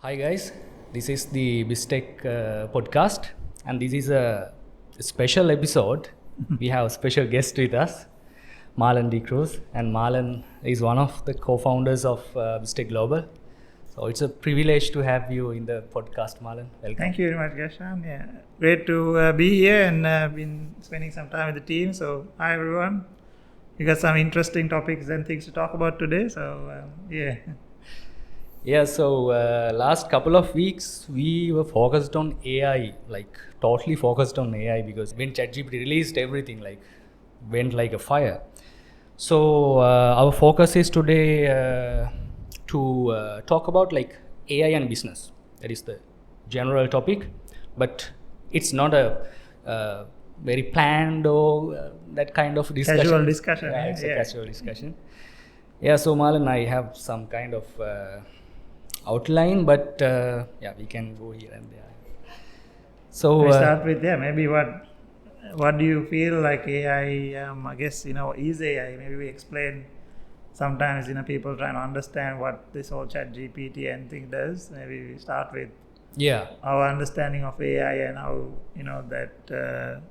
Hi guys, this is the BizTech podcast, and this is a special episode. We have a special guest with us, Marlon Cruz, and Marlon is one of the co-founders of BizTech Global. So it's a privilege to have you in the podcast, Marlon. Welcome. Thank you very much, Gayashan. Yeah, great to be here and been spending some time with the team. So hi everyone. We got some interesting topics and things to talk about today. So yeah. Yeah, so last couple of weeks we were focused on AI, like totally focused on AI, because when ChatGPT released, everything like went like a fire. So our focus is today to talk about like AI and business. That is the general topic, but it's not a very planned or that kind of discussion. Casual discussion. Yeah, it's a casual discussion. Yeah, so Marlon, I have some kind of outline, but yeah, we can go here and there. So we start with maybe what do you feel like AI? I guess is AI. Maybe we explain. Sometimes people trying to understand what this whole ChatGPT and thing does. Maybe we start with our understanding of AI and how that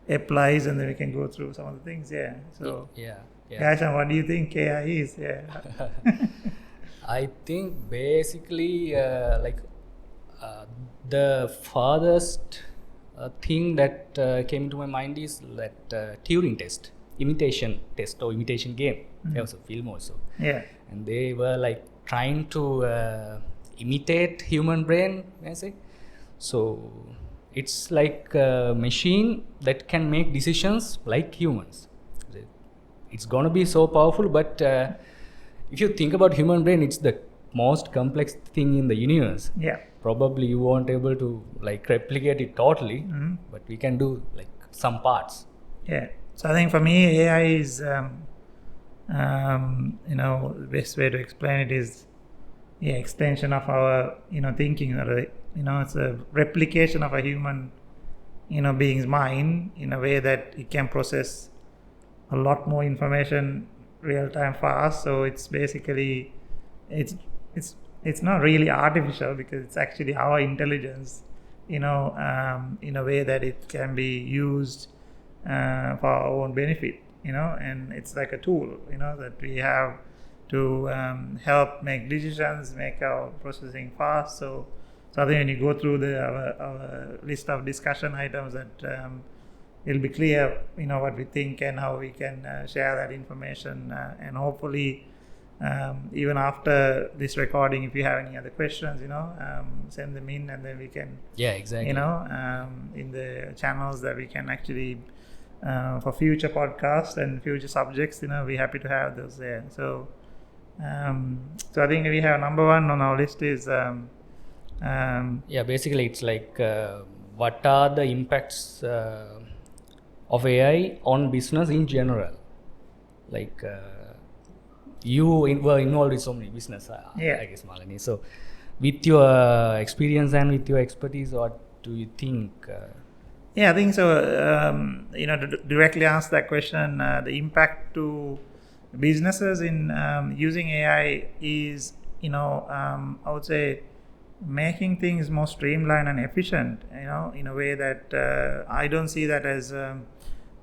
applies, and then we can go through some of the things. Yeah. So Gayashan, what do you think AI is? Yeah. I think basically the farthest thing that came to my mind is that Turing test, imitation test or imitation game. There was a film also. Yeah. And they were like trying to imitate human brain, may I say. So it's like a machine that can make decisions like humans. It's gonna be so powerful, but if you think about human brain, it's the most complex thing in the universe. Yeah. Probably you won't able to like replicate it totally, but we can do like some parts. Yeah. So I think for me, AI is, the best way to explain it is, extension of our, thinking. It's a replication of a human, being's mind in a way that it can process a lot more information real time fast. So it's basically it's not really artificial, because it's actually our intelligence in a way that it can be used for our own benefit, and it's like a tool that we have to help make decisions, make our processing fast. So I think when you go through our list of discussion items, that it'll be clear, what we think and how we can share that information. And hopefully, even after this recording, if you have any other questions, send them in, and then we can, in the channels that we can actually, for future podcasts and future subjects, we're happy to have those there. So I think we have number one on our list is basically it's like what are the impacts of AI on business in general? Like you were involved in so many business, I guess, Malini. So with your experience and with your expertise, what do you think? I think so. To directly answer that question, the impact to businesses in using AI is, I would say, making things more streamlined and efficient, in a way that I don't see that as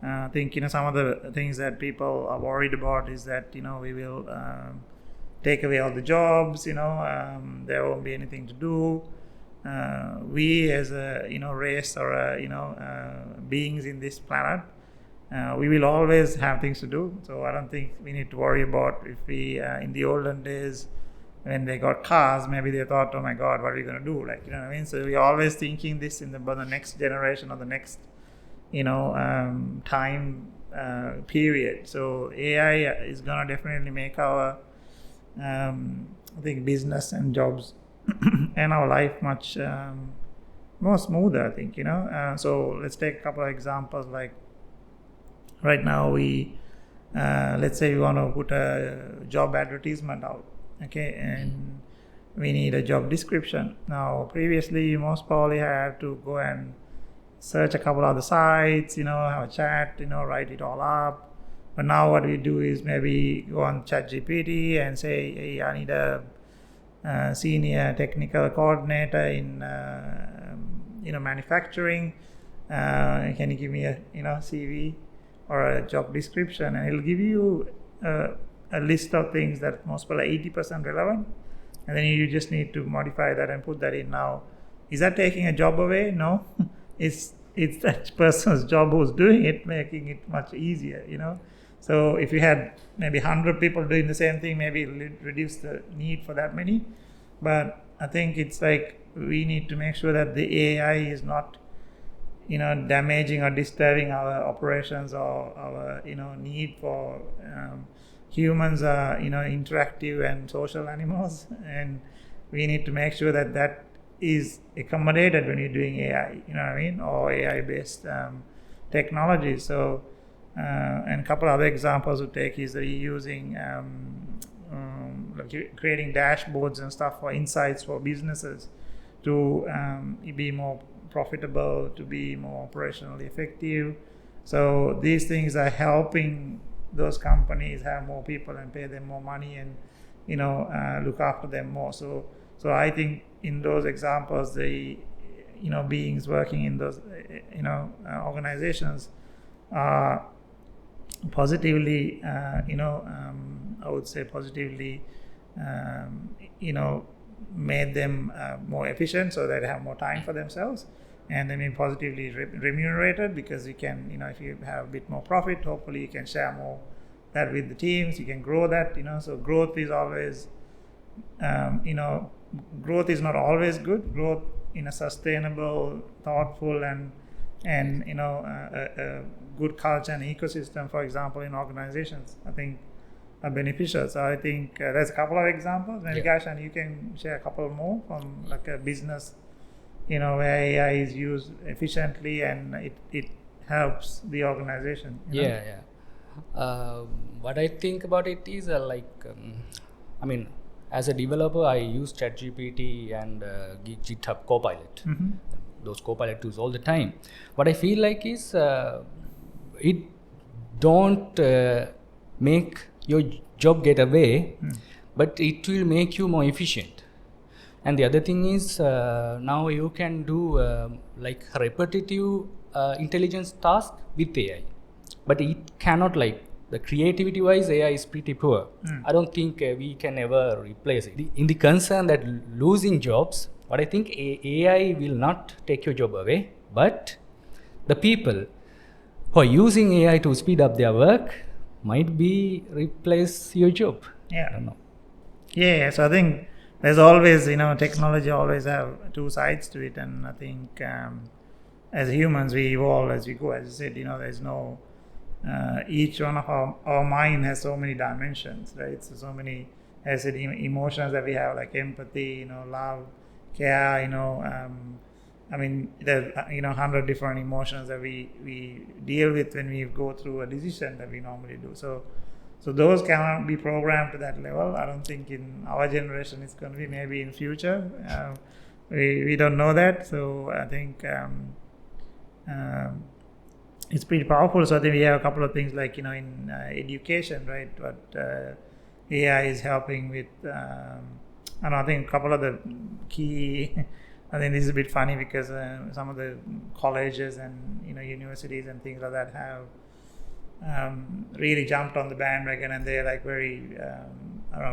I think some of the things that people are worried about is that we will take away all the jobs, there won't be anything to do. We as a race or beings in this planet, we will always have things to do. So I don't think we need to worry about if we in the olden days, when they got cars, maybe they thought, oh my God, what are we going to do? Like, what I mean? So we're always thinking this about the next generation or the next, time period. So AI is going to definitely make our, I think, business and jobs and our life much more smoother, I think, So let's take a couple of examples. Like right now, let's say we want to put a job advertisement out. Okay, and we need a job description. Now, previously, you most probably had to go and search a couple other sites, have a chat, write it all up. But now what we do is maybe go on ChatGPT and say, hey, I need a senior technical coordinator in manufacturing. Can you give me a CV or a job description? And it'll give you a list of things that most people are 80% relevant, and then you just need to modify that and put that in. Now, is that taking a job away? No, it's that person's job who's doing it, making it much easier. So if you had maybe 100 people doing the same thing, maybe it'll reduce the need for that many. But I think it's like we need to make sure that the AI is not damaging or disturbing our operations or our need for humans are interactive and social animals, and we need to make sure that that is accommodated when you're doing AI, or AI based technology. So and a couple other examples to take is that you're using creating dashboards and stuff for insights for businesses to be more profitable, to be more operationally effective. So these things are helping those companies have more people and pay them more money and look after them more. So I think in those examples, the beings working in those organizations are positively I would say positively made them more efficient, so they have more time for themselves, and they may be positively remunerated, because you can if you have a bit more profit, hopefully you can share more that with the teams, you can grow that. So growth is always growth is not always good. Growth in a sustainable, thoughtful, and a good culture and ecosystem, for example, in organizations, I think are beneficial. So I think there's a couple of examples. Maybe Gayashan, you can share a couple more from like a business, where AI is used efficiently and it helps the organization. What I think about it is as a developer, I use ChatGPT and GitHub Copilot. Those Copilot tools all the time. What I feel like is it don't make your job get away, but it will make you more efficient. And the other thing is now you can do like repetitive intelligence task with AI, but it cannot, like, the creativity wise AI is pretty poor. I don't think we can ever replace it. In the concern that losing jobs, what I think AI will not take your job away, but the people who are using AI to speed up their work might be replace your job. I don't know. So I think there's always, technology always have two sides to it, and I think as humans we evolve as we go. As you said, there's no each one of our mind has so many dimensions, right? So many, as I said, emotions that we have, like empathy, love, care, there's 100 different emotions that we deal with when we go through a decision that we normally do. So those cannot be programmed to that level. I don't think in our generation it's going to be. Maybe in future, we don't know that. So I think it's pretty powerful. So I think we have a couple of things like in education, right? What AI is helping with, and I think a couple of the key. I think this is a bit funny because some of the colleges and universities and things like that have really jumped on the bandwagon, and they're like very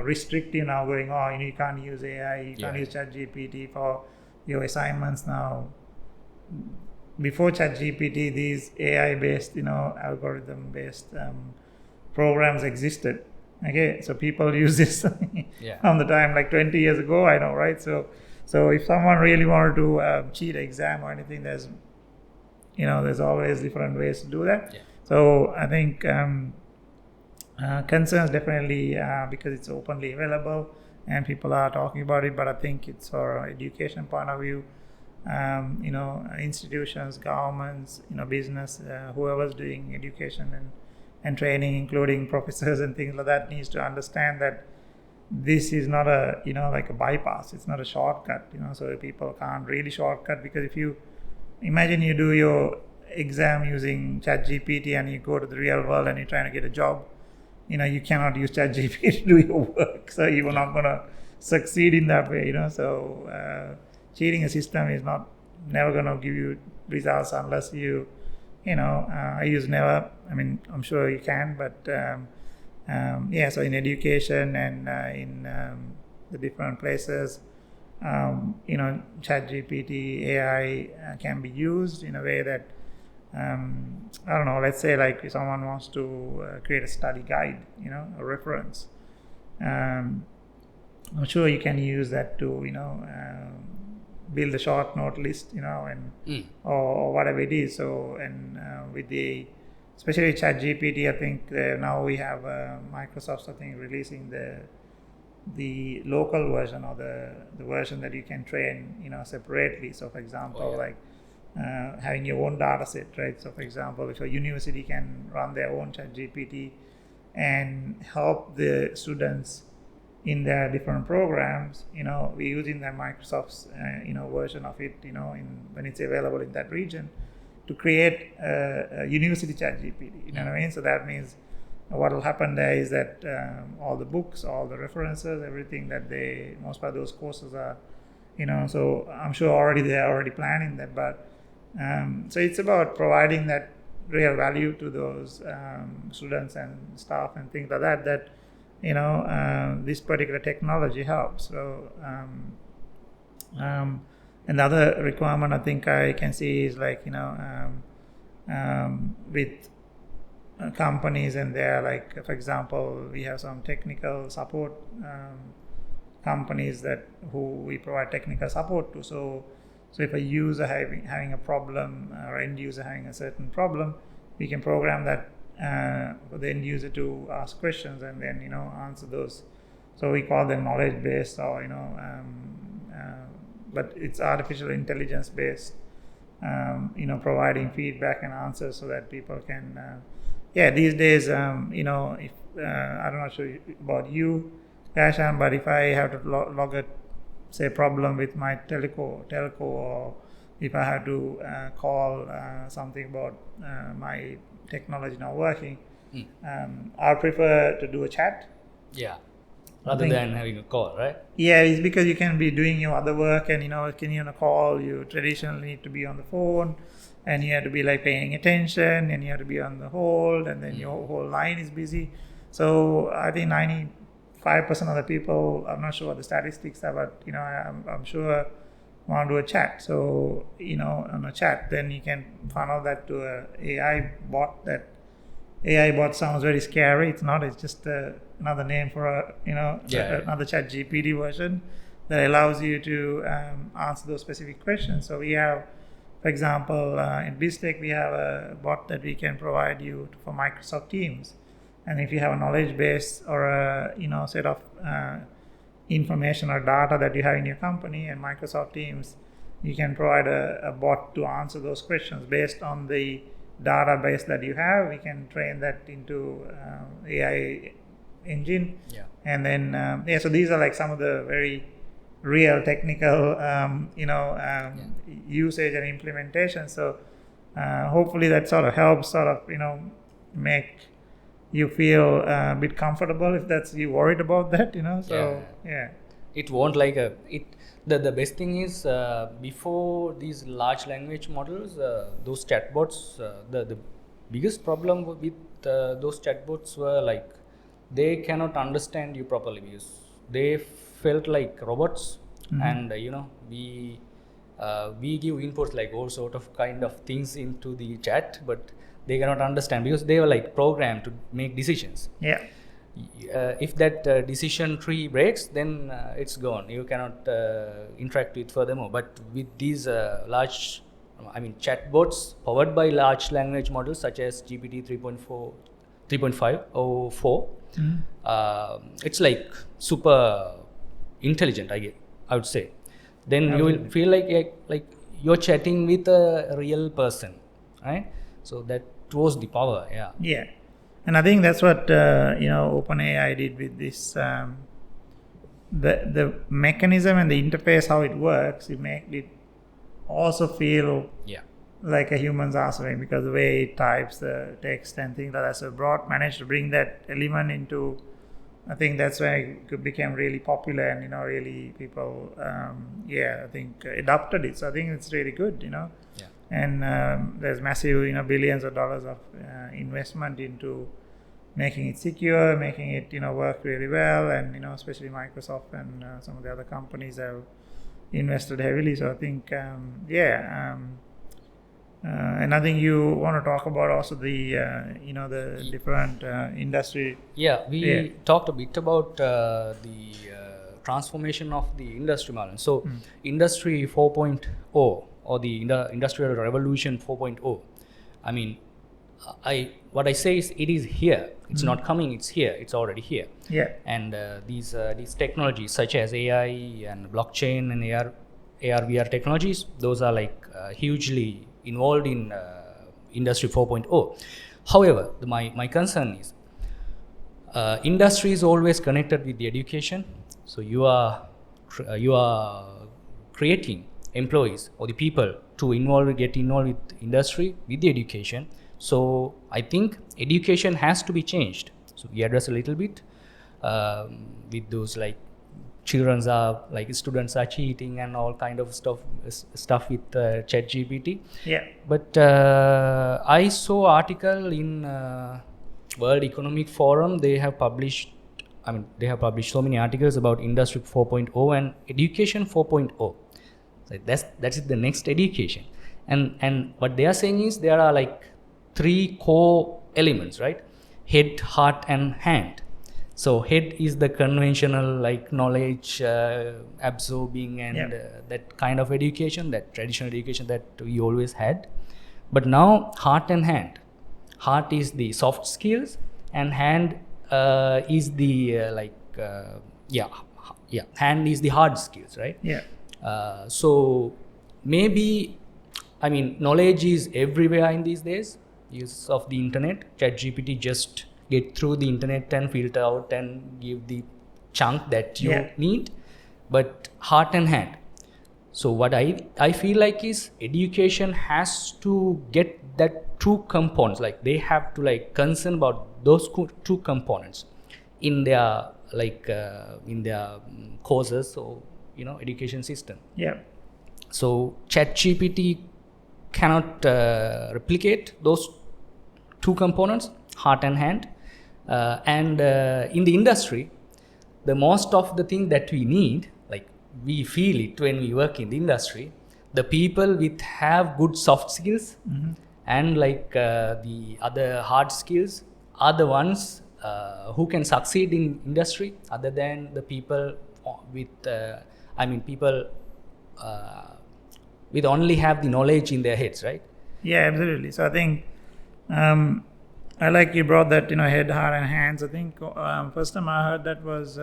restrictive now, going, you can't use AI, you can't use ChatGPT for your assignments now. Before ChatGPT, these AI-based, algorithm-based programs existed. Okay, so people use this on the time, like 20 years ago, I know, right? So if someone really wanted to cheat an exam or anything, there's always different ways to do that. So I think concerns definitely because it's openly available and people are talking about it, but I think it's for education point of view. Institutions, governments, business, whoever's doing education and training, including professors and things like that, needs to understand that this is not a like a bypass. It's not a shortcut. So people can't really shortcut, because if you imagine you do your exam using ChatGPT and you go to the real world and you're trying to get a job, you cannot use ChatGPT to do your work. So you're not gonna succeed in that way, So cheating a system is never going to give you results unless you I use never. I mean, I'm sure you can, but so in education and in the different places, ChatGPT, AI can be used in a way that I don't know. Let's say like if someone wants to create a study guide, a reference. I'm sure you can use that to build a short note list, and or whatever it is. So and with especially ChatGPT, I think now we have Microsoft, I think, releasing the local version or the version that you can train, separately. So for example, like having your own data set, right? So for example, if a university can run their own ChatGPT and help the students in their different programs, we're using the Microsoft's, version of it, when it's available in that region, to create a university ChatGPT. You know what I mean? So that means what will happen there is that all the books, all the references, everything that most of those courses are, so I'm sure they're already planning that. But so it's about providing that real value to those students and staff and things like that. That this particular technology helps. So another requirement I think I can see is like with companies, and they're like, for example, we have some technical support companies who we provide technical support to. So if a user having a problem or end user having a certain problem, we can program that for the end user to ask questions and then answer those. So we call them knowledge based, or but it's artificial intelligence based. Providing feedback and answers so that people can. These days, if I'm not sure about you, Gayashan, but if I have to log a problem with my telco, or if I have to call something about my technology not working, I prefer to do a chat. Yeah. Rather than having a call, right? Yeah, it's because you can be doing your other work, and can you on a call, you traditionally need to be on the phone, and you have to be like paying attention, and you have to be on the hold, and then your whole line is busy. So I think 95% of the people, I'm not sure what the statistics are, but I'm sure want to do a chat. So on a chat, then you can funnel that to a AI bot. That AI bot sounds very scary. It's not. It's just another name for another ChatGPT version that allows you to answer those specific questions. So we have, for example, in BizTech, we have a bot that we can provide you for Microsoft Teams. And if you have a knowledge base or a set of information or data that you have in your company and Microsoft Teams, you can provide a bot to answer those questions based on the database that you have. We can train that into AI engine. Yeah. And then so these are like some of the very real technical usage and implementation. So hopefully that sort of helps make you feel a bit comfortable if that's you worried about that. So it won't the best thing is before these large language models, those chatbots, the biggest problem with those chatbots were like they cannot understand you properly because they felt like robots. And we give inputs like all sort of kind of things into the chat, but they cannot understand because they were like programmed to make decisions. If that decision tree breaks, then it's gone. You cannot interact with furthermore. But with these chatbots powered by large language models such as GPT 3.5 or 4, it's like super intelligent, I would say. Then you will feel like you're chatting with a real person, right? So that was the power. And I think that's what OpenAI did with this. The mechanism and the interface, how it works, it made it also feel like a human's answering, because the way it types the text and things like that. So managed to bring that element into I think that's why it became really popular, and really people, I think adopted it. So I think it's really good, Yeah. And there's massive, billions of dollars of investment into making it secure, making it work really well, and especially Microsoft and some of the other companies have invested heavily. So I think and I think you want to talk about also the the different industry. Yeah, we talked a bit about the transformation of the industry, Marlon. So, Industry 4.0 or the Industrial Revolution 4.0. I mean, what I say is it is here. It's not coming. It's here. It's already here. Yeah. And these technologies such as AI and blockchain and AR VR technologies, those are like hugely involved in Industry 4.0. However, my concern is industry is always connected with the education. So you are creating employees or the people to get involved with industry with the education. So I think education has to be changed. So we address a little bit with those like students are cheating and all kind of stuff with ChatGPT. Yeah. But I saw article in World Economic Forum. They have published so many articles about Industry 4.0 and Education 4.0. So that's the next education. And what they are saying is there are like 3 core elements, right? Head, heart, and hand. So head is the conventional like knowledge absorbing and that kind of education, that traditional education that we always had. But now heart and hand. Heart is the soft skills and hand is the hand is the hard skills, right? Yeah. So maybe, I mean, knowledge is everywhere in these days. Use of the internet, ChatGPT just get through the internet and filter out and give the chunk that you need. But heart and hand. So what I feel like is education has to get that 2 components. Like they have to like concern about those 2 components in their courses or education system. Yeah. So ChatGPT cannot replicate those 2 components, heart and hand. And in the industry, the most of the thing that we need, like we feel it when we work in the industry, the people with have good soft skills and like the other hard skills are the ones who can succeed in industry, other than the people with people with only have the knowledge in their heads, right? Yeah, absolutely. So I think I like you brought that head, heart, and hands. I think first time I heard that was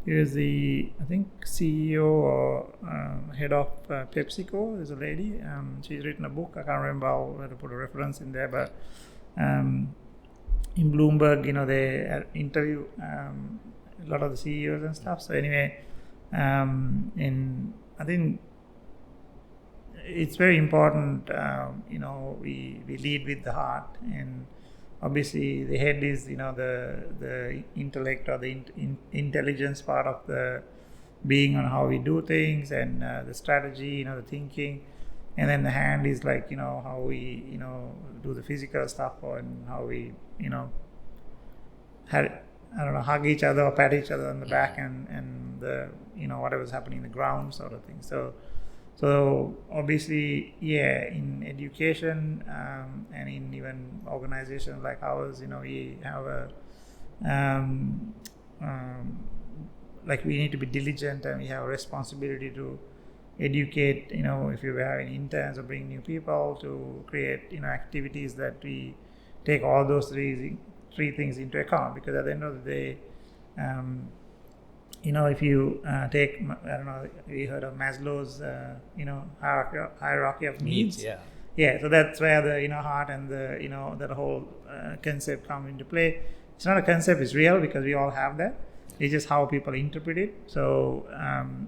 he was the CEO or head of PepsiCo. There's a lady. She's written a book. I can't remember where to put a reference in there, but in Bloomberg, they interview a lot of the CEOs and stuff. So anyway, I think it's very important. We lead with the heart, and obviously the head is the intellect or the intelligence part of the being on how we do things, and the strategy, the thinking, and then the hand is like how we do the physical stuff, and how we hug each other or pat each other on the back, and the whatever's happening in the ground sort of thing. So obviously, in education and in even organizations like ours, we have we need to be diligent, and we have a responsibility to educate, if you have any interns or bring new people, to create, activities that we take all those three things into account. Because at the end of the day, if you take, I don't know, we heard of Maslow's, hierarchy of needs. Yeah. So that's where the, heart and the, that whole concept come into play. It's not a concept; it's real, because we all have that. It's just how people interpret it. So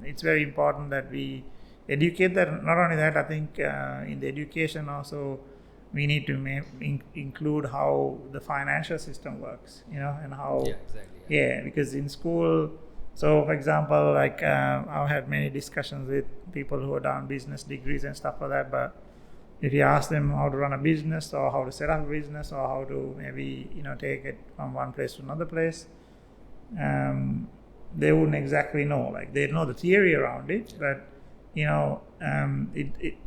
it's very important that we educate that. Not only that, I think in the education also, we need to include how the financial system works, and how. Yeah, exactly. Yeah, because in school, so for example, like I've had many discussions with people who have done business degrees and stuff like that, but if you ask them how to run a business or how to set up a business or how to maybe take it from one place to another place, they wouldn't exactly know. Like they know the theory around it, but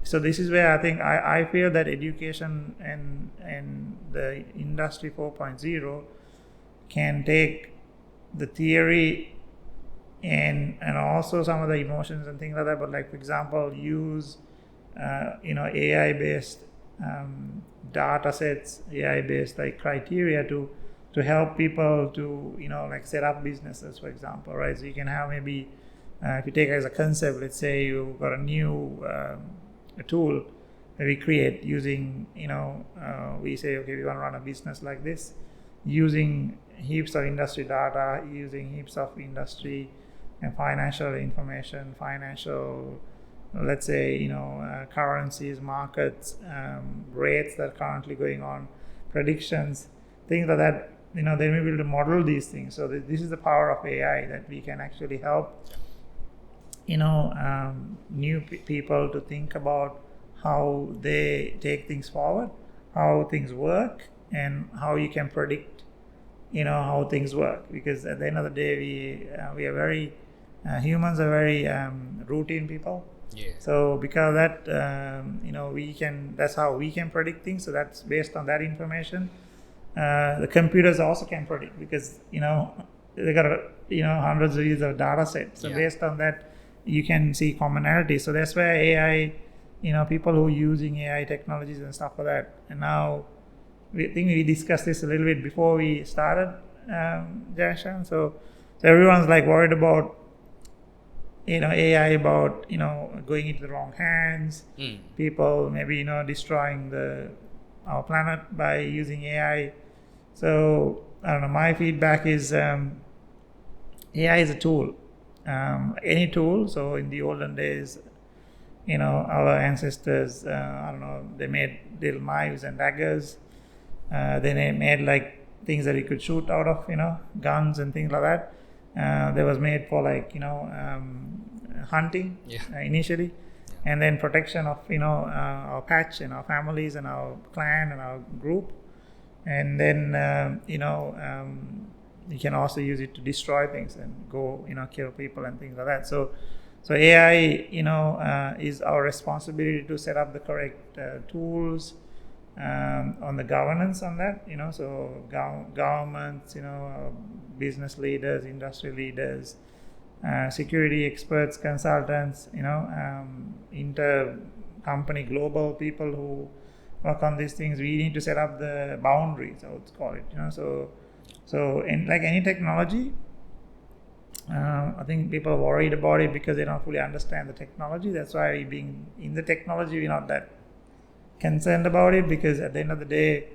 so this is where I think I feel that education and the industry 4.0 can take the theory and also some of the emotions and things like that, but like for example use AI based data sets, AI based like criteria to help people to like set up businesses, for example, right? So you can have maybe if you take it as a concept, let's say you've got a new a tool that we create using we say, okay, we want to run a business like this using heaps of industry data, using heaps of industry and financial information, let's say currencies, markets, rates that are currently going on, predictions, things like that. Then we'll be able to model these things. So this is the power of AI, that we can actually help new people to think about how they take things forward, how things work, and how you can predict how things work. Because at the end of the day, we are very humans are very routine people. Yeah. So because of that, that's how we can predict things. So that's based on that information. The computers also can predict, because they got hundreds of years of data sets. So based on that, you can see commonality. So that's where AI, people who are using AI technologies and stuff like that. And now we think we discussed this a little bit before we started, Gayashan. So everyone's like worried about AI, about going into the wrong hands. People maybe destroying our planet by using AI. So I don't know. My feedback is AI is a tool. Any tool. So in the olden days, our ancestors, I don't know, they made little knives and daggers. They made like things that you could shoot out of, guns and things like that. That was made for like hunting initially, and then protection of our patch and our families and our clan and our group, and then you can also use it to destroy things and go kill people and things like that. So AI is our responsibility to set up the correct tools on the governance on that. So governments, business leaders, industry leaders, security experts, consultants, inter-company global people who work on these things. We need to set up the boundaries, I would call it. So in like any technology, I think people are worried about it because they don't fully understand the technology. That's why being in the technology, we're not that concerned about it, because at the end of the day,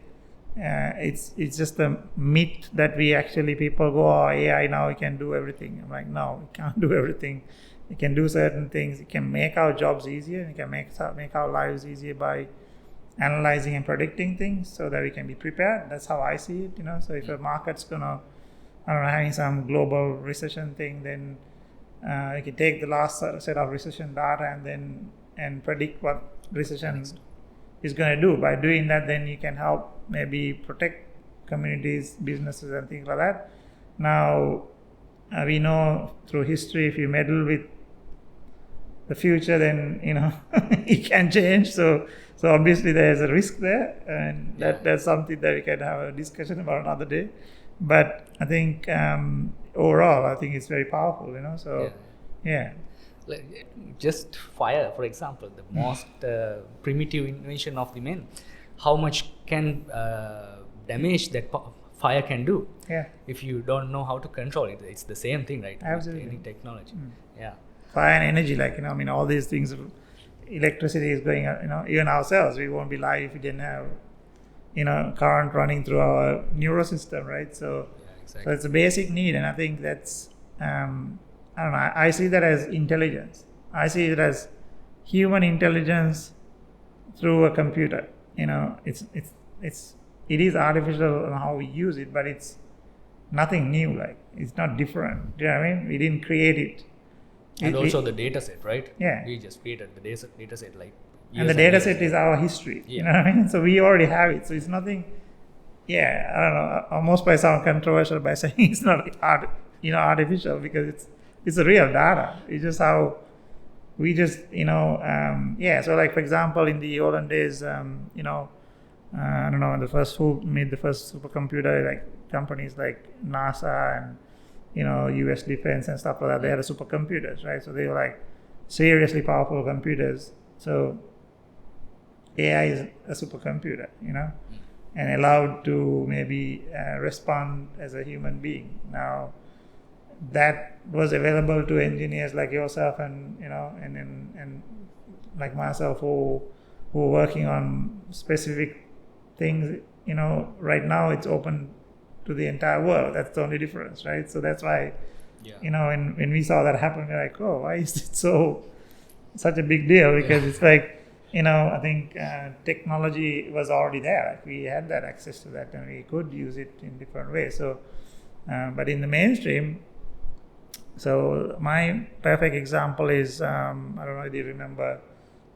it's just a myth that we actually, people go, oh, AI now it can do everything. I'm like, no, it can't do everything. It can do certain things. It can make our jobs easier. It can make our lives easier by analyzing and predicting things so that we can be prepared. That's how I see it. So if a market's gonna, I don't know, having some global recession thing, then you can take the last set of recession data and predict what recession is going to do. By doing that, then you can help maybe protect communities, businesses, and things like that. Now, we know through history, if you meddle with the future, then it can change. So obviously there's a risk there, and that's something that we can have a discussion about another day. But I think overall, I think it's very powerful. So yeah. Like, just fire, for example, the most primitive invention of the men. How much can damage that fire can do? Yeah. If you don't know how to control it, it's the same thing, right? Absolutely. With any technology. Yeah. Fire and energy, like all these things. Electricity is going. Even ourselves, we won't be alive if we didn't have current running through our neurosystem, right? So, exactly. So it's a basic need, and I think that's I don't know. I see that as intelligence. I see it as human intelligence through a computer. it is artificial on how we use it, but it's nothing new. Like, it's not different. Do you know what I mean? We didn't create it. And also the data set, right? Yeah. We just created the data set like And the years data years set is ago. our history. Yeah. You know what I mean? So we already have it. So it's nothing. Yeah, I don't know. Almost by sound controversial by saying it's not artificial, because it's a real data. It's just how we just So like, for example, in the olden days, I don't know, who made the first supercomputer, like companies like NASA and U.S. Defense and stuff like that. They had supercomputers, right? So they were like seriously powerful computers. So AI is a supercomputer, and allowed to maybe respond as a human being. Now, that was available to engineers like yourself and like myself, who were working on specific things. Right now it's open to the entire world. That's the only difference, right? So that's why, when we saw that happen, we're like, oh, why is it such a big deal? Because it's like, I think technology was already there. Like, we had that access to that, and we could use it in different ways. So, but in the mainstream, so my perfect example is, I don't know if you remember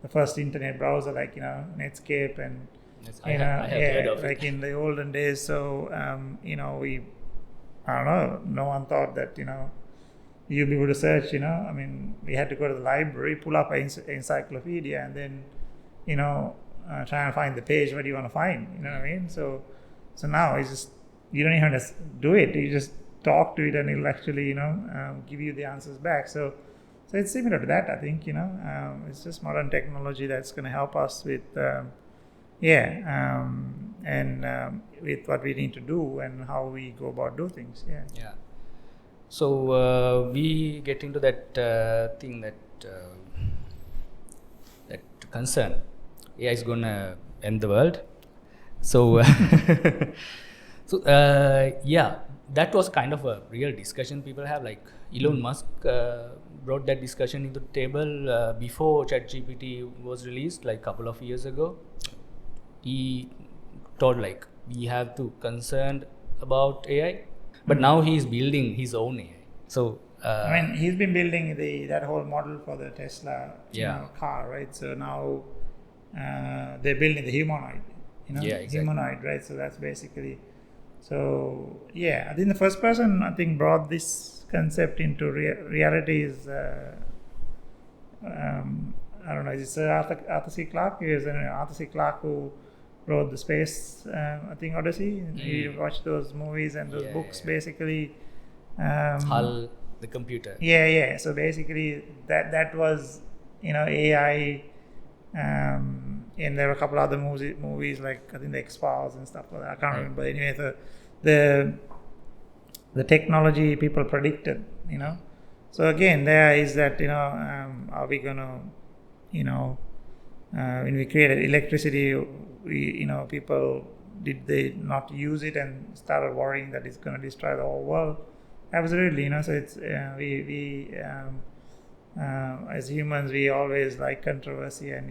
the first internet browser, like, Netscape and, Yes, I have heard of like it. in the olden days. So, I don't know, no one thought that, you'll be able to search, I mean, we had to go to the library, pull up an encyclopedia, and then, try and find the page what you want to find, you know what I mean? So now it's just, you don't even have to do it. You just talk to it and it'll actually, give you the answers back. So it's similar to that, I think, it's just modern technology that's going to help us with, with what we need to do and how we go about do things. Yeah. So we get into that thing that concern. AI is gonna end the world. So that was kind of a real discussion people have. Like, Elon Musk brought that discussion into the table before ChatGPT was released, like a couple of years ago. He told, like, we have to concerned about AI, but now he's building his own AI. So I mean, he's been building that whole model for the Tesla car, right? So now they're building the humanoid, humanoid, right? So that's basically, I think the first person brought this concept into reality is I don't know, is it Arthur C. Clarke? He was Arthur C. Clarke who wrote the Space Odyssey. You watch those movies and those books, basically. HAL, the computer. So basically that was AI, and there were a couple other movies like, I think, the X-Files and stuff like that. I can't remember. Anyway, so the technology people predicted, So again, there is that, are we gonna, when we created electricity, people, did they not use it and started worrying that it's going to destroy the whole world? Absolutely, so it's we as humans, we always like controversy and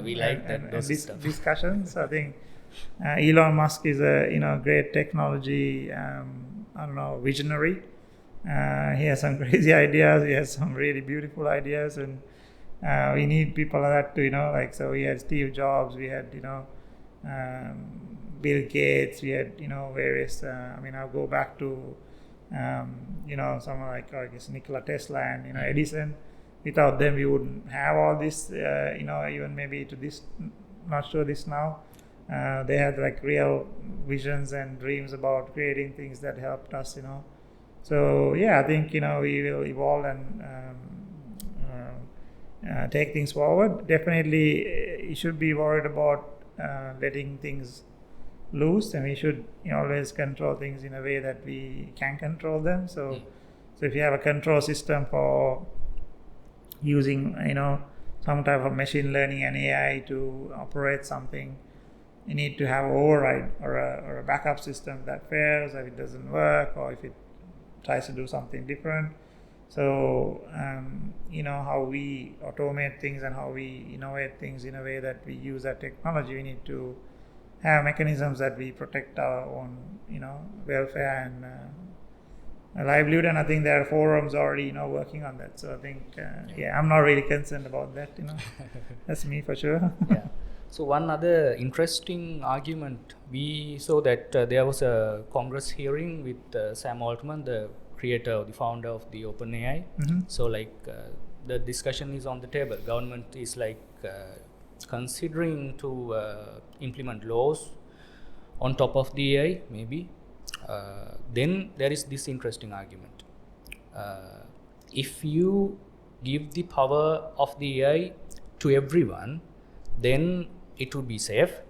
we like those stuff. Discussions. I think Elon Musk is a great technology visionary. He has some crazy ideas. He has some really beautiful ideas, and we need people like that to so we had Steve Jobs, we had Bill Gates, we had various I'll go back to someone like, I guess, Nikola Tesla and Edison. Without them, we wouldn't have all this, even maybe to this, not sure this now. They had like real visions and dreams about creating things that helped us, So I think we will evolve and take things forward. Definitely, you should be worried about letting things loose, and we should always control things in a way that we can control them. So if you have a control system for using some type of machine learning and AI to operate something, you need to have an override or a backup system that fails, if it doesn't work, or if it tries to do something different. So how we automate things and how we innovate things in a way that we use that technology, we need to have mechanisms that we protect our own welfare and livelihood. And I think there are forums already working on that. So I think I'm not really concerned about that. That's me for sure. Yeah. So one other interesting argument, we saw that there was a Congress hearing with Sam Altman, the creator, the founder of the OpenAI. So the discussion is on the table. Government is considering to implement laws on top of the AI, maybe. Then there is this interesting argument. If you give the power of the AI to everyone, then it would be safe.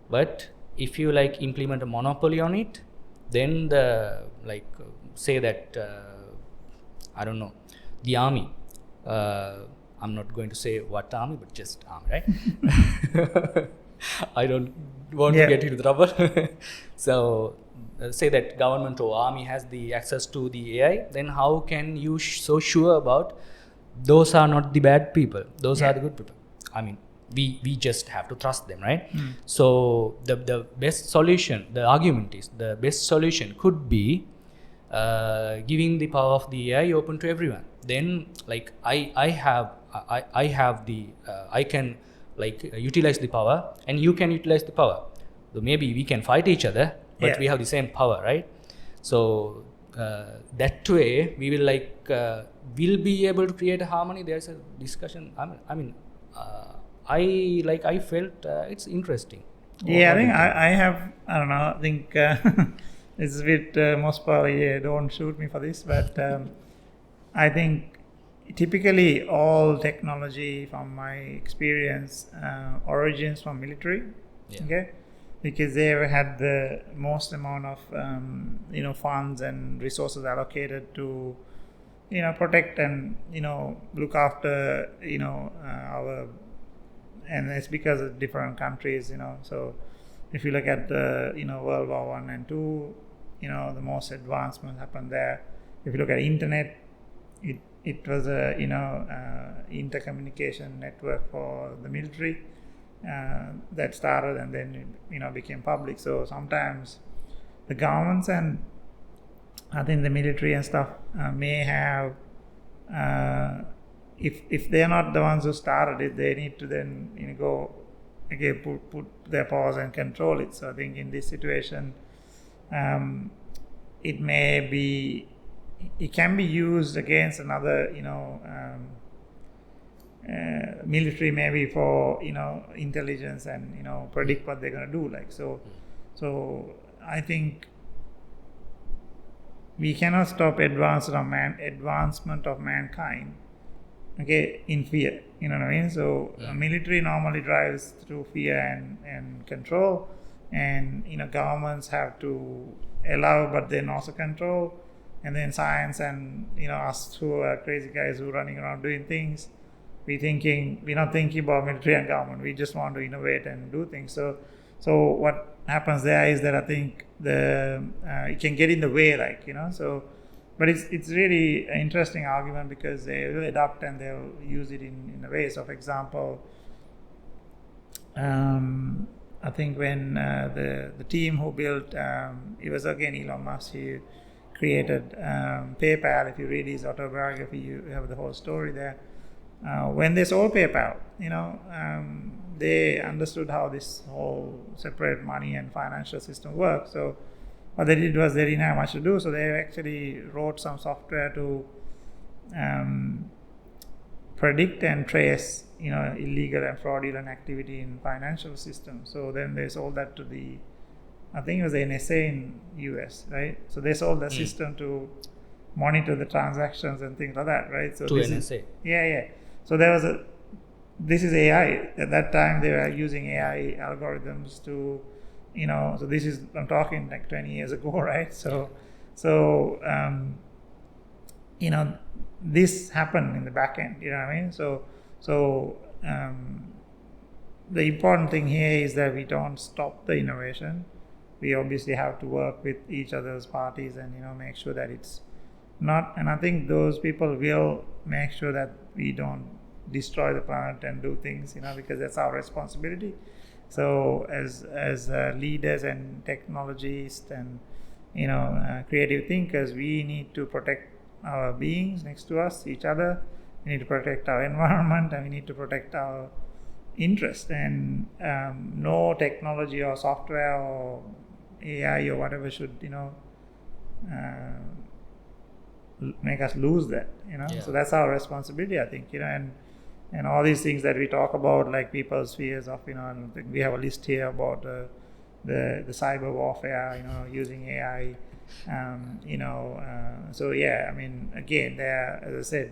But if you implement a monopoly on it, then say that I don't know, the army. I'm not going to say what army, but just army, right? I don't want to get into trouble. So say that government or army has the access to the AI, then how can you so sure about those are not the bad people, those are the good people? I mean, we just have to trust them, right? So the best solution, the argument is the best solution could be giving the power of the AI open to everyone. Then I can utilize the power and you can utilize the power. So maybe we can fight each other, but we have the same power, right? So that way we will be able to create a harmony. There's a discussion. I felt it's interesting. Yeah, I think I don't know. I think it's a bit most probably don't shoot me for this, but I think typically all technology, from my experience, origins from military. Okay, because they had the most amount of funds and resources allocated to protect and look after our. And it's because of different countries, So if you look at the, World War I and II, the most advancement happened there. If you look at internet, it was a, intercommunication network for the military that started and then it, became public. So sometimes the governments and I think the military and stuff may have if they're not the ones who started it, they need to then go again put their paws and control it. So I think in this situation, it can be used against another military, maybe for intelligence and predict what they're going to do. So I think we cannot stop advancement of mankind. Okay, in fear, you know what I mean? So military normally drives through fear and control, and governments have to allow but then also control, and then science and us who are crazy guys who are running around doing things, we're not thinking about military and government. We just want to innovate and do things. So what happens there is that I think it can get in the way, But it's really an interesting argument because they will adapt and they'll use it in a way. So, for example, I think when the team who built, it was again Elon Musk, he created PayPal. If you read his autobiography, you have the whole story there. When they sold PayPal, they understood how this whole separate money and financial system works. So what they did was they didn't have much to do, so they actually wrote some software to predict and trace, illegal and fraudulent activity in financial system. So then they sold that to I think it was the NSA in US, right? So they sold the system to monitor the transactions and things like that, right? So to NSA. Yeah. So this is AI. At that time, they were using AI algorithms to. So this is, I'm talking 20 years ago, right? So this happened in the back end, you know what I mean? So the important thing here is that we don't stop the innovation. We obviously have to work with each other's parties and, make sure that it's not, and I think those people will make sure that we don't destroy the planet and do things, because that's our responsibility. So as leaders and technologists and creative thinkers, we need to protect our beings next to us, each other. We need to protect our environment, and we need to protect our interest. And no technology or software or AI or whatever should make us lose that. So that's our responsibility, I think. And all these things that we talk about, like people's fears of, and we have a list here about the cyber warfare, using AI. So yeah, I mean, again, there, as I said,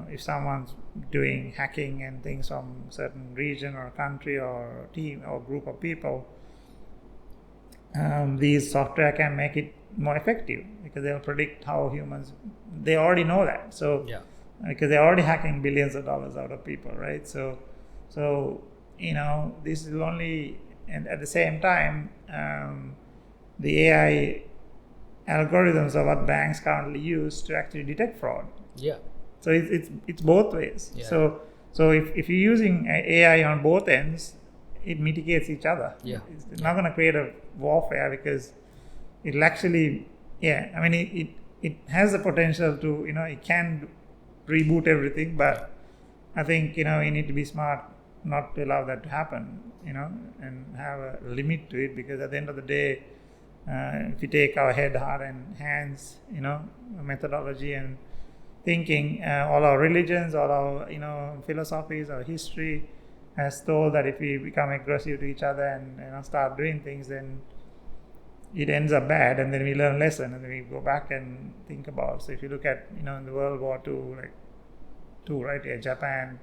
if someone's doing hacking and things from certain region or country or team or group of people, these software can make it more effective, because they'll predict how humans. They already know that. So Yeah. Because they're already hacking billions of dollars out of people, right? So this is only, and at the same time, the AI algorithms are what banks currently use to actually detect fraud. Yeah. So it's both ways. Yeah. So if you're using AI on both ends, it mitigates each other. Yeah. It's not going to create a warfare, because it'll actually, I mean, it has the potential to, it can reboot everything, but I think, you need to be smart not to allow that to happen, and have a limit to it, because at the end of the day, if you take our head, heart, and hands, methodology and thinking, all our religions, all our, philosophies, our history has told that if we become aggressive to each other and start doing things, then it ends up bad, and then we learn a lesson, and then we go back and think about. So if you look at, in the World War II, right? Yeah, Japan,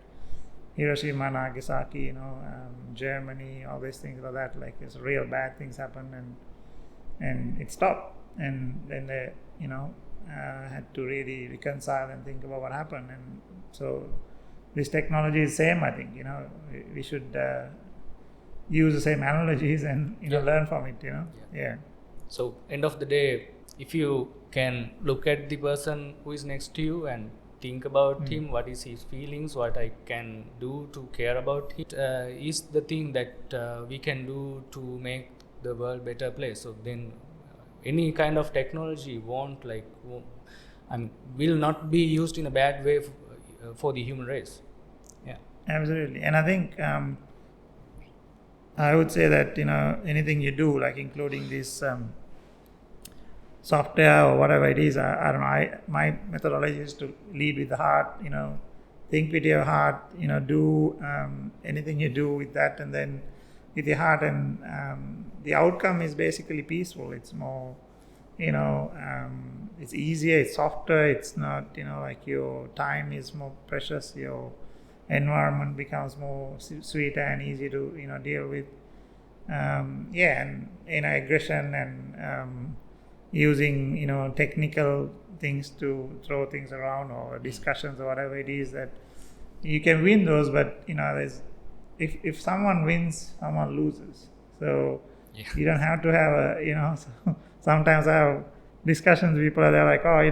Hiroshima, Nagasaki, Germany, all these things like that. Like, it's real bad things happen, and it stopped, and then they, had to really reconcile and think about what happened. And so this technology is same. I think we should use the same analogies and learn from it. Yeah. So end of the day, if you can look at the person who is next to you and think about him, what is his feelings, what I can do to care about him, is the thing that we can do to make the world better place. So then any kind of technology will not be used in a bad way for the human race. Yeah. Absolutely. And I think I would say that anything you do, like including this software or whatever it is, I don't know. My methodology is to lead with the heart. Think with your heart. Do anything you do with that, and then with your heart, and the outcome is basically peaceful. It's more, it's easier. It's softer. It's not, like your time is more precious. Your environment becomes more sweeter and easy to deal with. And aggression and using technical things to throw things around, or discussions or whatever it is, that you can win those, but there's, if someone wins, someone loses. So you don't have to have a so sometimes I have discussions with people, they're like, why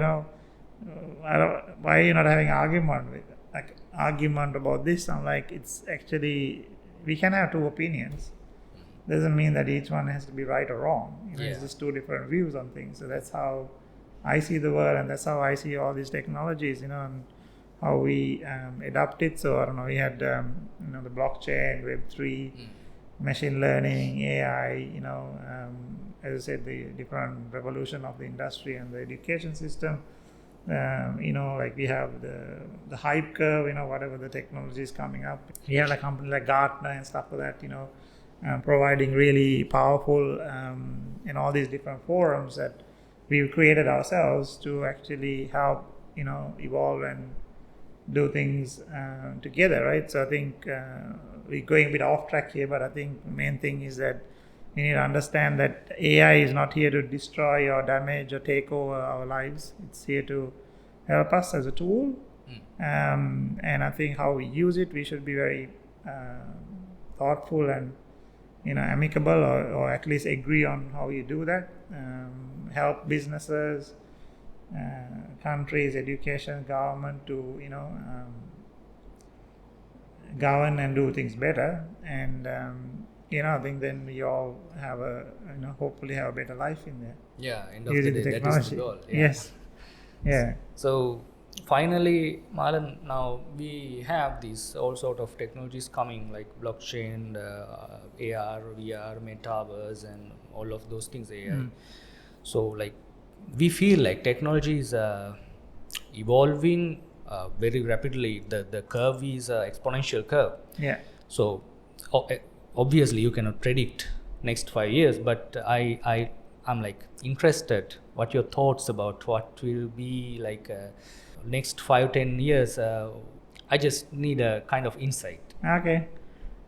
are you not having argument about this? I'm like, it's actually, we can have two opinions. Doesn't mean that each one has to be right or wrong. It's just two different views on things. So that's how I see the world, and that's how I see all these technologies, and how we adopt it. So I don't know, we had the blockchain, Web3, machine learning, AI, as I said, the different revolution of the industry and the education system. Like we have the hype curve, whatever the technology is coming up. We have a company like Gartner and stuff like that, providing really powerful in all these different forums that we've created ourselves to actually help evolve and do things together, right? So I think we're going a bit off track here, but I think the main thing is that we need to understand that AI is not here to destroy or damage or take over our lives. It's here to help us as a tool, and I think how we use it, we should be very thoughtful and amicable, or at least agree on how you do that. Help businesses countries, education, government to govern and do things better. And I think then we all have hopefully have a better life in there. Yeah, end of Using the day, the that is technology. the goal. Yeah. Yes. Yeah. So finally, Marlon, now we have these all sort of technologies coming like blockchain, AR, VR, metaverse, and all of those things, AI. So like we feel like technology is evolving very rapidly. The curve is exponential curve. Yeah. So obviously you cannot predict next 5 years, but I'm like interested what your thoughts about what will be like next 5-10 years. I just need a kind of insight. Okay.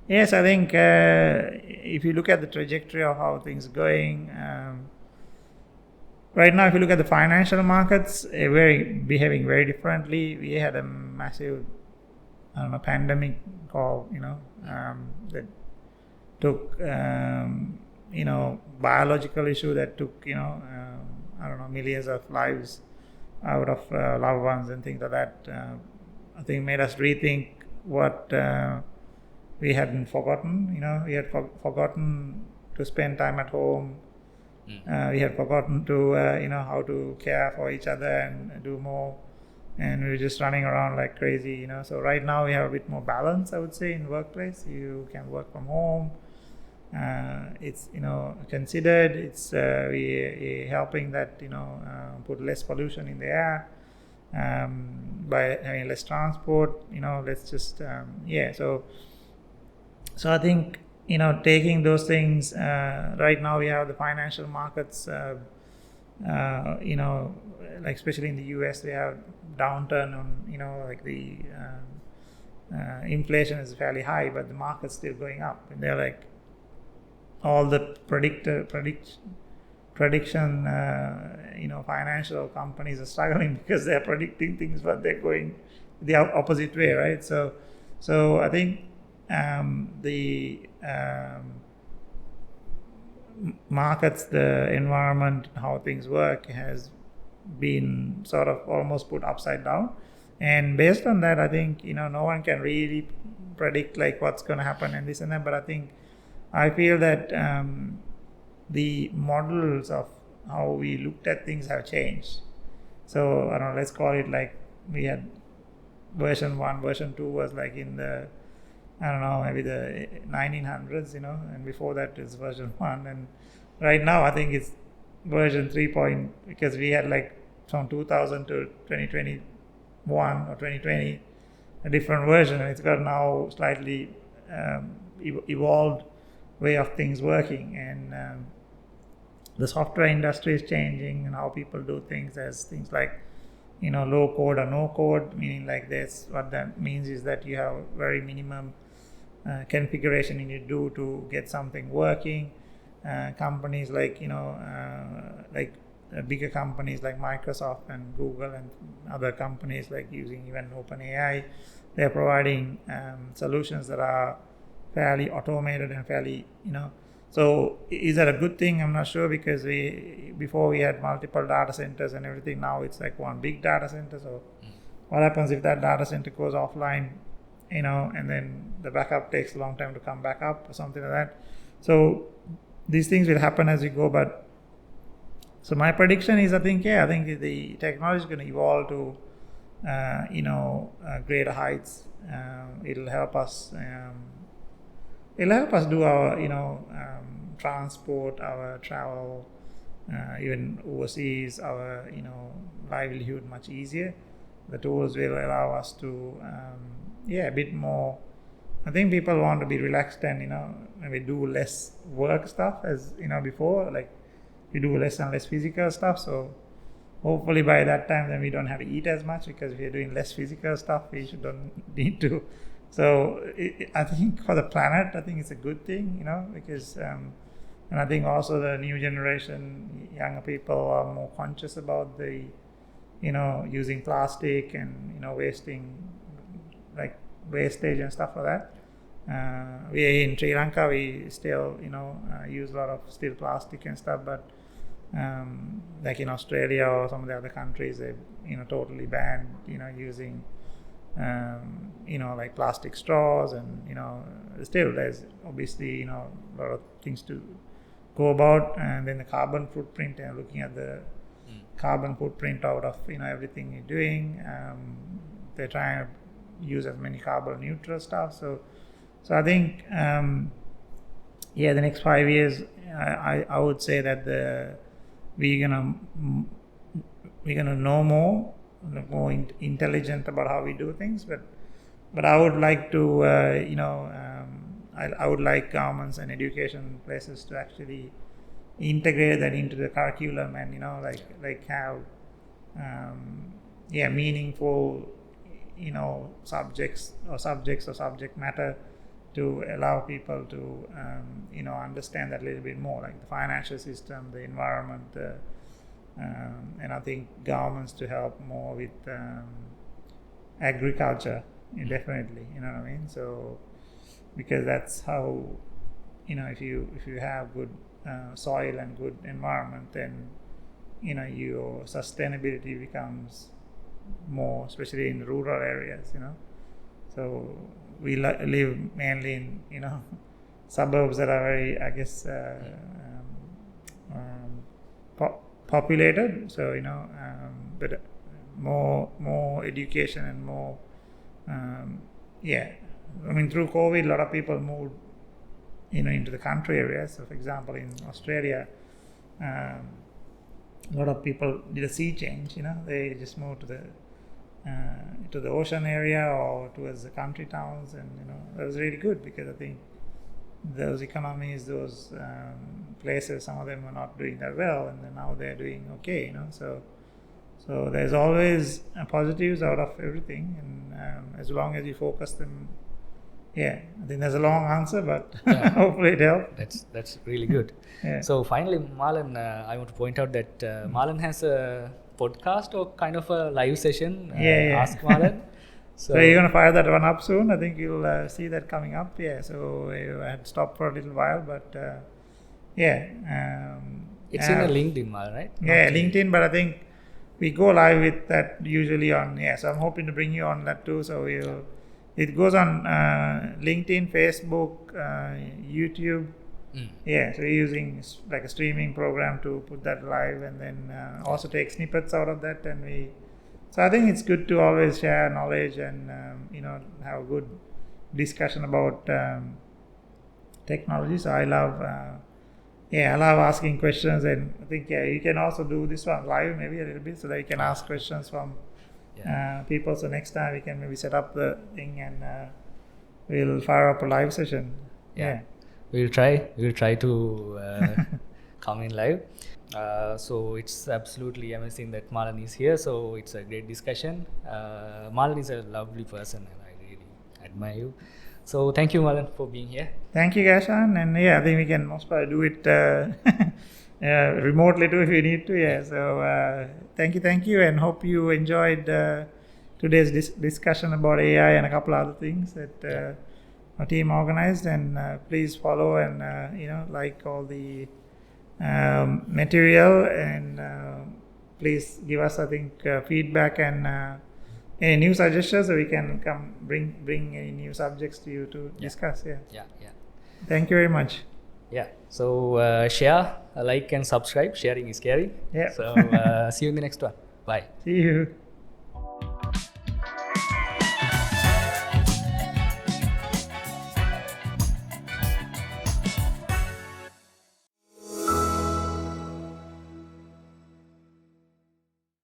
Yes, I think if you look at the trajectory of how things are going, right now, if you look at the financial markets, behaving very differently. We had a massive, pandemic called, that took, biological issue that took, millions of lives out of loved ones and things like that. I think made us rethink what we hadn't forgotten. We had forgotten to spend time at home. We had forgotten to, how to care for each other and do more. And we were just running around like crazy, So right now we have a bit more balance, I would say, in workplace. You can work from home. It's, considered. It's we helping that, put less pollution in the air by having less transport. Let's just So I think taking those things. Right now we have the financial markets. Like especially in the US, we have downturn on like the inflation is fairly high, but the market's still going up, and they're like all the prediction financial companies are struggling because they're predicting things, but they're going the opposite way, right? So I think the markets, the environment, how things work has been sort of almost put upside down, and based on that, I think no one can really predict like what's going to happen and this and that. But I feel that the models of how we looked at things have changed. So I don't know, let's call it like we had version 1, version 2 was like in the maybe the 1900s, and before that is version 1, and right now I think it's version 3 because we had like from 2000 to 2021 or 2020 a different version, and it's got now slightly evolved way of things working, and the software industry is changing and how people do things. As things like low code or no code, meaning like this, what that means is that you have very minimum configuration you need to do to get something working. Companies like bigger companies like Microsoft and Google and other companies like using even OpenAI, they're providing solutions that are fairly automated and fairly So is that a good thing? I'm not sure, because before we had multiple data centers and everything. Now it's like one big data center. So what happens if that data center goes offline? And then the backup takes a long time to come back up or something like that. So these things will happen as we go. But so my prediction is, I think the technology is going to evolve to, greater heights. It'll help us. It'll help us do our, transport, our travel, even overseas, our, livelihood much easier. The tools will allow us to, a bit more. I think people want to be relaxed and, maybe do less work stuff as, before, like we do less and less physical stuff. So hopefully by that time, then we don't have to eat as much, because if we're doing less physical stuff, we don't need to. So I think for the planet, I think it's a good thing, because, and I think also the new generation, younger people are more conscious about the, using plastic and, wasting, like wastage and stuff like that. We in Sri Lanka, we still, use a lot of still plastic and stuff, but like in Australia or some of the other countries, they totally banned using like plastic straws, and still there's obviously a lot of things to go about. And then the carbon footprint, and looking at the carbon footprint out of everything you're doing. They're trying to use as many carbon neutral stuff. So I think the next 5 years, I would say that we're gonna know more intelligent about how we do things. But I would like to I would like governments and education places to actually integrate that into the curriculum, and like have meaningful subject matter to allow people to understand that a little bit more, like the financial system, the environment, and I think governments to help more with agriculture, definitely, you know what I mean. So because that's how if you have good soil and good environment, then your sustainability becomes more, especially in rural areas. So we live mainly in suburbs that are very, I guess, populated. So but more education and more I mean, through COVID, a lot of people moved into the country areas. So for example, in Australia, a lot of people did a sea change. They just moved to the ocean area or towards the country towns, and that was really good, because I think those economies, those places, some of them were not doing that well, and then now they're doing okay. So there's always positives out of everything, and as long as you focus them. I think there's a long answer, but hopefully it helped. That's really good. So finally, Marlon, I want to point out that Marlon has a podcast or kind of a live session. Ask Marlon. So you're going to fire that one up soon. I think you'll see that coming up. So I had stopped for a little while, but it's in a LinkedIn, Marlon, right? LinkedIn, but I think we go live with that usually on, so I'm hoping to bring you on that too. So it goes on LinkedIn, Facebook, YouTube. So we're using like a streaming program to put that live, and then also take snippets out of that. And so I think it's good to always share knowledge and have a good discussion about technology. So I love asking questions, and I think you can also do this one live maybe a little bit, so that you can ask questions from people. So next time we can maybe set up the thing, and we'll fire up a live session. We'll try to come in live. So it's absolutely amazing that Marlon is here. So it's a great discussion. Marlon is a lovely person, and I really admire you. So thank you, Marlon, for being here. Thank you, Gayashan. And I think we can most probably do it remotely too if we need to. So thank you, and hope you enjoyed today's discussion about AI and a couple other things that our team organized. And please follow and like all the material, and please give us, I think, feedback and any new suggestions, so we can come bring any new subjects to you to discuss. Thank you very much. So share, like, and subscribe. Sharing is caring. So see you in the next one. Bye. See you.